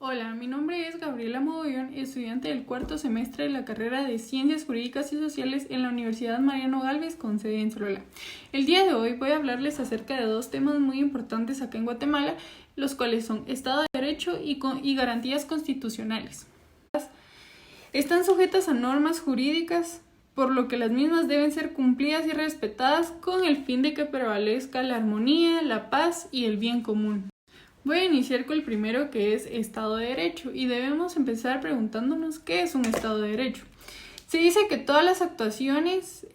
Hola, mi nombre es Gabriela Mogollón, estudiante del cuarto semestre de la carrera de Ciencias Jurídicas y Sociales en la Universidad Mariano Gálvez con sede en Solola. El día de hoy voy a hablarles acerca de dos temas muy importantes acá en Guatemala, los cuales son Estado de Derecho y garantías constitucionales. Están sujetas a normas jurídicas, por lo que las mismas deben ser cumplidas y respetadas con el fin de que prevalezca la armonía, la paz y el bien común. Voy a iniciar con el primero, que es Estado de Derecho, y debemos empezar preguntándonos qué es un Estado de Derecho. Se dice que todas las actuaciones,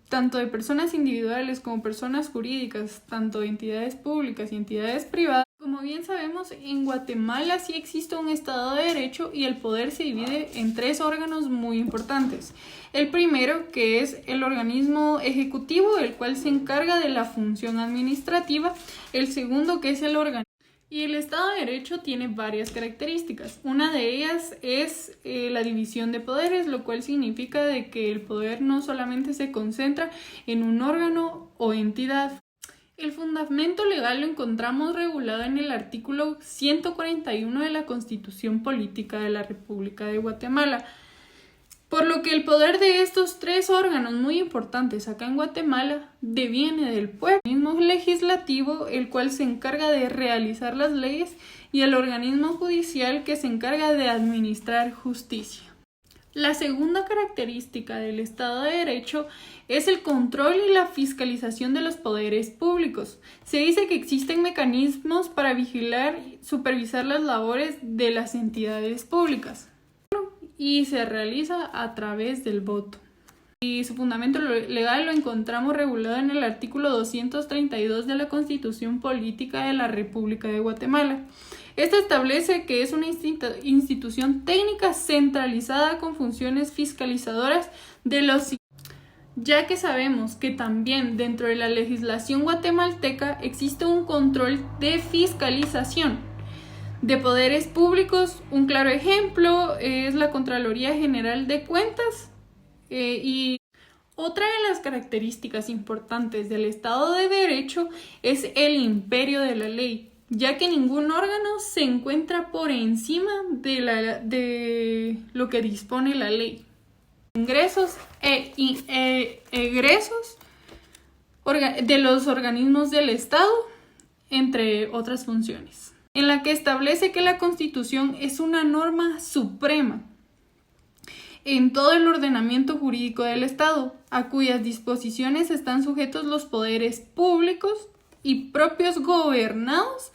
tanto de personas individuales como personas jurídicas, tanto de entidades públicas y entidades privadas, como bien sabemos, en Guatemala sí existe un Estado de Derecho y el poder se divide en tres órganos muy importantes. El primero, que es el organismo ejecutivo, el cual se encarga de la función administrativa. El segundo, que es el organismo. Y el Estado de Derecho tiene varias características. Una de ellas es la división de poderes, lo cual significa de que el poder no solamente se concentra en un órgano o entidad. El fundamento legal lo encontramos regulado en el artículo 141 de la Constitución Política de la República de Guatemala. Por lo que el poder de estos tres órganos muy importantes acá en Guatemala deviene del pueblo, el organismo legislativo, el cual se encarga de realizar las leyes, y el organismo judicial, que se encarga de administrar justicia. La segunda característica del Estado de Derecho es el control y la fiscalización de los poderes públicos. Se dice que existen mecanismos para vigilar y supervisar las labores de las entidades públicas, y se realiza a través del voto. Y su fundamento legal lo encontramos regulado en el artículo 232 de la Constitución Política de la República de Guatemala. Este establece que es una institución técnica centralizada con funciones fiscalizadoras de los... Ya que sabemos que también dentro de la legislación guatemalteca existe un control de fiscalización de poderes públicos. Un claro ejemplo es la Contraloría General de Cuentas. Y otra de las características importantes del Estado de Derecho es el imperio de la ley, ya que ningún órgano se encuentra por encima de lo que dispone la ley. Ingresos e egresos de los organismos del Estado, entre otras funciones, en la que establece que la Constitución es una norma suprema en todo el ordenamiento jurídico del Estado, a cuyas disposiciones están sujetos los poderes públicos y propios gobernados.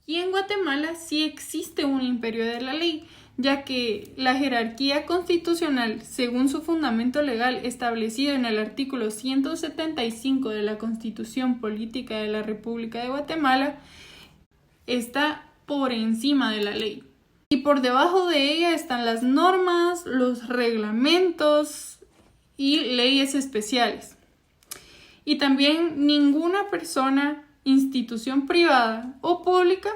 Y en Guatemala sí existe un imperio de la ley, ya que la jerarquía constitucional, según su fundamento legal establecido en el artículo 175 de la Constitución Política de la República de Guatemala, está por encima de la ley. Y por debajo de ella están las normas, los reglamentos y leyes especiales. Y también ninguna persona, institución privada o pública,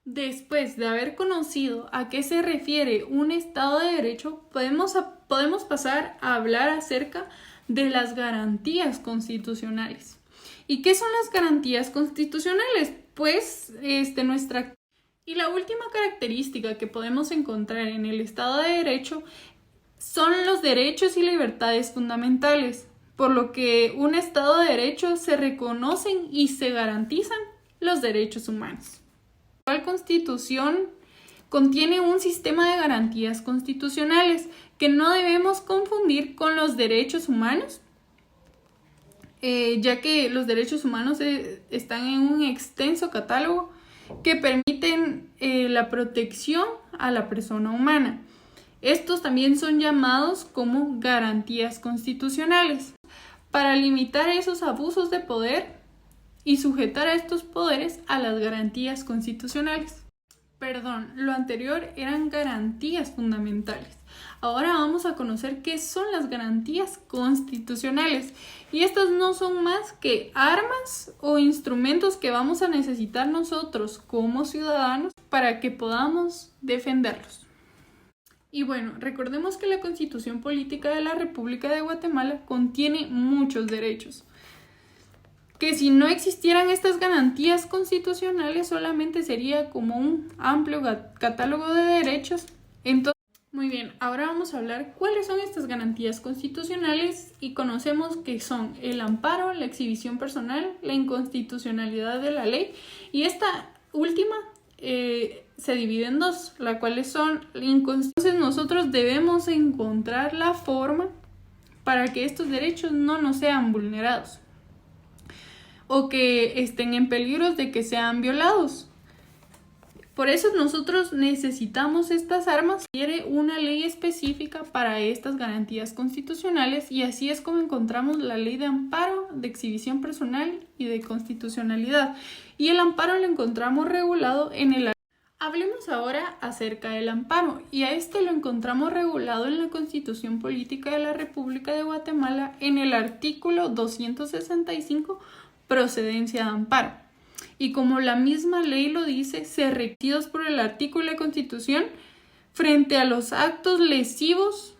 después de haber conocido a qué se refiere un Estado de Derecho, podemos pasar a hablar acerca de las garantías constitucionales. ¿Y qué son las garantías constitucionales? Pues Y la última característica que podemos encontrar en el Estado de Derecho son los derechos y libertades fundamentales, por lo que un Estado de Derecho se reconocen y se garantizan los derechos humanos. La actual Constitución contiene un sistema de garantías constitucionales que no debemos confundir con los derechos humanos, ya que los derechos humanos están en un extenso catálogo que permiten la protección a la persona humana. Estos también son llamados como garantías constitucionales, para limitar esos abusos de poder y sujetar a estos poderes a las garantías constitucionales. Lo anterior eran garantías fundamentales. Ahora vamos a conocer qué son las garantías constitucionales. Y estas no son más que armas o instrumentos que vamos a necesitar nosotros como ciudadanos para que podamos defenderlos. Y bueno, recordemos que la Constitución Política de la República de Guatemala contiene muchos derechos. que si no existieran estas garantías constitucionales solamente sería como un amplio catálogo de derechos. Entonces, muy bien, ahora vamos a hablar cuáles son estas garantías constitucionales y conocemos que son el amparo, la exhibición personal, la inconstitucionalidad de la ley y esta última se divide en dos, las cuales son entonces nosotros debemos encontrar la forma para que estos derechos no nos sean vulnerados o que estén en peligro de que sean violados. Por eso nosotros necesitamos estas armas. Quiere una ley específica para estas garantías constitucionales y así es como encontramos la ley de amparo, de exhibición personal y de constitucionalidad. Y el amparo lo encontramos regulado en el... Hablemos ahora acerca del amparo y a este lo encontramos regulado en la Constitución Política de la República de Guatemala en el artículo 265, procedencia de amparo. Y como la misma ley lo dice, se requeridos por el artículo de la Constitución frente a los actos lesivos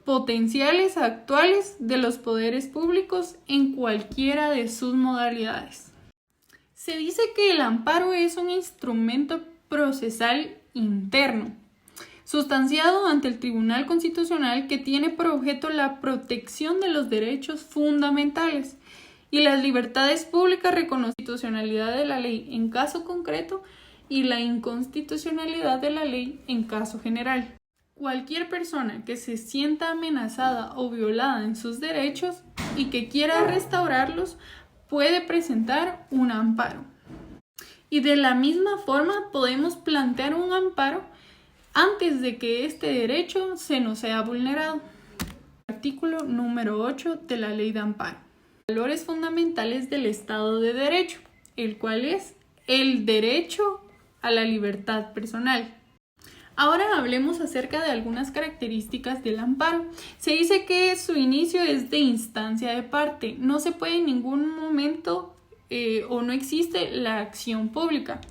potenciales actuales de los poderes públicos en cualquiera de sus modalidades. Se dice que el amparo es un instrumento procesal interno, sustanciado ante el Tribunal Constitucional que tiene por objeto la protección de los derechos fundamentales y las libertades públicas, reconocidas, la constitucionalidad de la ley en caso concreto y la inconstitucionalidad de la ley en caso general. Cualquier persona que se sienta amenazada o violada en sus derechos y que quiera restaurarlos puede presentar un amparo. Y de la misma forma podemos plantear un amparo antes de que este derecho se nos sea vulnerado. Artículo número 8 de la Ley de Amparo. Valores fundamentales del Estado de Derecho, el cual es el derecho a la libertad personal. Ahora hablemos acerca de algunas características del amparo. Se dice que su inicio es de instancia de parte. No se puede en ningún momento o no existe la acción pública.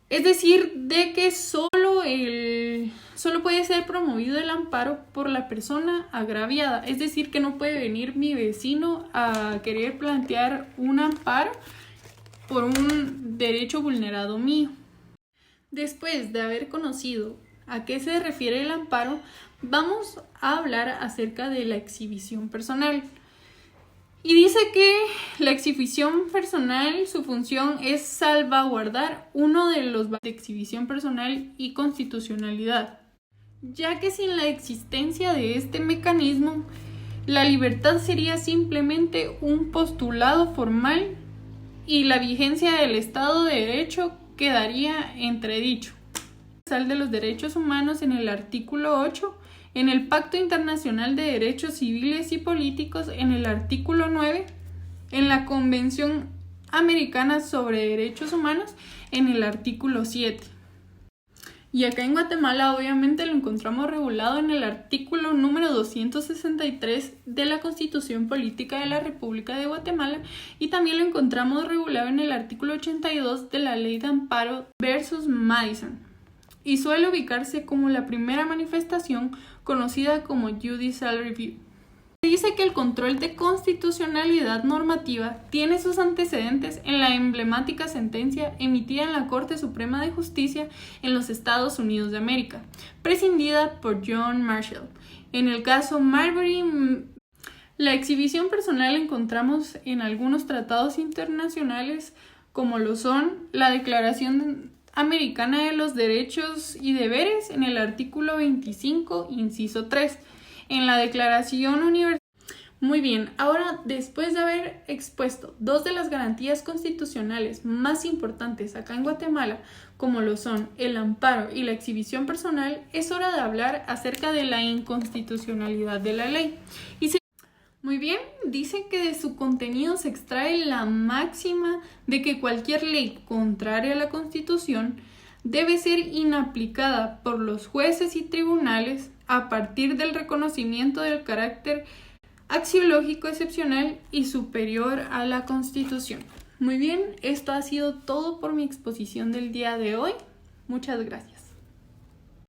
Es decir, de que solo puede ser promovido el amparo por la persona agraviada. Es decir, que no puede venir mi vecino a querer plantear un amparo por un derecho vulnerado mío. Después de haber conocido a qué se refiere el amparo, vamos a hablar acerca de la exhibición personal. Y dice que la exhibición personal, su función es salvaguardar uno de los valores de exhibición personal y constitucionalidad, ya que sin la existencia de este mecanismo, la libertad sería simplemente un postulado formal y la vigencia del Estado de Derecho quedaría entredicho. De los derechos humanos en el artículo 8, en el Pacto Internacional de Derechos Civiles y Políticos en el artículo 9, en la Convención Americana sobre Derechos Humanos en el artículo 7. Y acá en Guatemala obviamente lo encontramos regulado en el artículo número 263 de la Constitución Política de la República de Guatemala y también lo encontramos regulado en el artículo 82 de la Ley de Amparo versus Madison y suele ubicarse como la primera manifestación conocida como Judicial Review. Se dice que el control de constitucionalidad normativa tiene sus antecedentes en la emblemática sentencia emitida en la Corte Suprema de Justicia en los Estados Unidos de América, presidida por John Marshall. En el caso Marbury, la exhibición personal la encontramos en algunos tratados internacionales como lo son la Declaración Americana de los Derechos y Deberes en el artículo 25, inciso 3, en la Declaración Universal. Muy bien, ahora después de haber expuesto dos de las garantías constitucionales más importantes acá en Guatemala, como lo son el amparo y la exhibición personal, es hora de hablar acerca de la inconstitucionalidad de la ley. Muy bien, dice que de su contenido se extrae la máxima de que cualquier ley contraria a la Constitución debe ser inaplicada por los jueces y tribunales a partir del reconocimiento del carácter axiológico excepcional y superior a la Constitución. Muy bien, esto ha sido todo por mi exposición del día de hoy. Muchas gracias.